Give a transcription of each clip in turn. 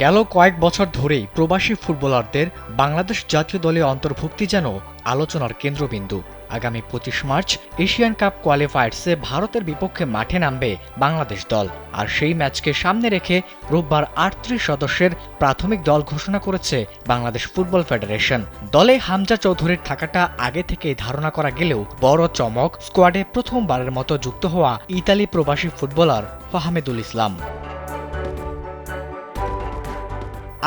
গেল কয়েক বছর ধরেই প্রবাসী ফুটবলারদের বাংলাদেশ জাতীয় দলে অন্তর্ভুক্তি যেন আলোচনার কেন্দ্রবিন্দু। আগামী ২৫ মার্চ এশিয়ান কাপ কোয়ালিফায়ার্সে ভারতের বিপক্ষে মাঠে নামবে বাংলাদেশ দল। আর সেই ম্যাচকে সামনে রেখে রোববার ৩৮ সদস্যের প্রাথমিক দল ঘোষণা করেছে বাংলাদেশ ফুটবল ফেডারেশন। দলে হামজা চৌধুরীর থাকাটা আগে থেকেই ধারণা করা গেলেও বড় চমক স্কোয়াডে প্রথমবারের মতো যুক্ত হওয়া ইতালি প্রবাসী ফুটবলার ফাহমিদুল ইসলাম।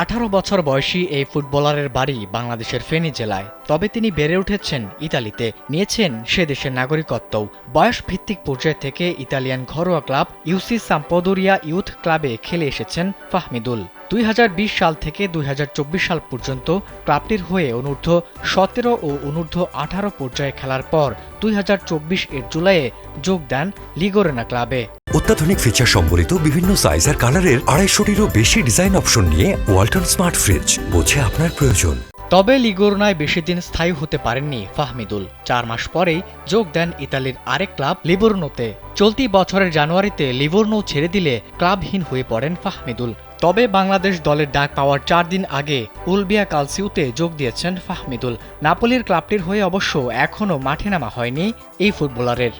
১৮ বছর বয়সী এই ফুটবলারের বাড়ি বাংলাদেশের ফেনী জেলায়, তবে তিনি বেড়ে উঠেছেন ইতালিতে, নিয়েছেন সে দেশের নাগরিকত্বও। বয়স ভিত্তিক পর্যায় থেকে ইতালিয়ান ঘরোয়া ক্লাব ইউসি সাম্পদোরিয়া ইউথ ক্লাবে খেলে এসেছেন ফাহমিদুল। ২০২০ সাল থেকে ২০২৪ সাল পর্যন্ত ক্লাবটির হয়ে অনূর্ধ্ব ১৭ ও অনূর্ধ্ব ১৮ পর্যায়ে খেলার পর ২০২৪ এর জুলাইয়ে যোগ দেন লিগোরেনা ক্লাবে। অত্যাধুনিক ফিচার সম্বলিত বিভিন্ন সাইজ আর কালারের ২৫০টিরও বেশি ডিজাইন অপশন নিয়ে ওয়ালটন স্মার্ট ফ্রিজ, বোঝে আপনার প্রয়োজন। তবে লিগোরনায় বেশি দিন স্থায়ী হতে পারেননি ফাহমিদুল। ৪ মাস পরেই যোগ দেন ইতালির আরেক ক্লাব লিভোরনোতে। চলতি বছরের জানুয়ারিতে লিভোরনো ছেড়ে দিলে ক্লাবহীন হয়ে পড়েন ফাহমিদুল। তবে বাংলাদেশ দলের ডাক পাওয়ার ৪ দিন আগে উলবিয়া কালসিউতে যোগ দিয়েছেন ফাহমিদুল। নাপোলির ক্লাবটির হয়ে অবশ্য এখনও মাঠে নামা হয়নি এই ফুটবলারের।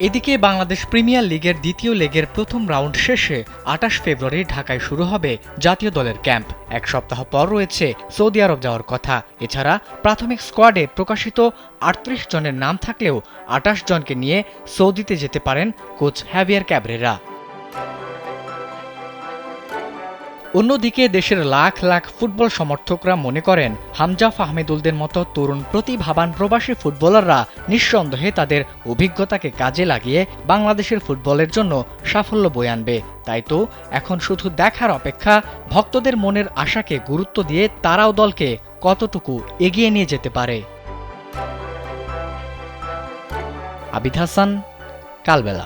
এদিকে বাংলাদেশ প্রিমিয়ার লিগের দ্বিতীয় লেগের প্রথম রাউন্ড শেষে ২৮ ফেব্রুয়ারি ঢাকায় শুরু হবে জাতীয় দলের ক্যাম্প। এক সপ্তাহ পর রয়েছে সৌদি আরব যাওয়ার কথা। এছাড়া প্রাথমিক স্কোয়াডে প্রকাশিত ৩৮ জনের নাম থাকলেও ২৮ জনকে নিয়ে সৌদিতে যেতে পারেন কোচ হ্যাভিয়ার ক্যাবরেরা। অন্যদিকে দেশের লাখ লাখ ফুটবল সমর্থকরা মনে করেন হামজা ফাহমিদুলদের মতো তরুণ প্রতিভাবান প্রবাসী ফুটবলাররা নিঃসন্দেহে তাদের অভিজ্ঞতাকে কাজে লাগিয়ে বাংলাদেশের ফুটবলের জন্য সাফল্য বয়ে আনবে। তাই তো এখন শুধু দেখার অপেক্ষা ভক্তদের মনের আশাকে গুরুত্ব দিয়ে তারাও দলকে কতটুকু এগিয়ে নিয়ে যেতে পারে। আবিদ হাসান, কালবেলা।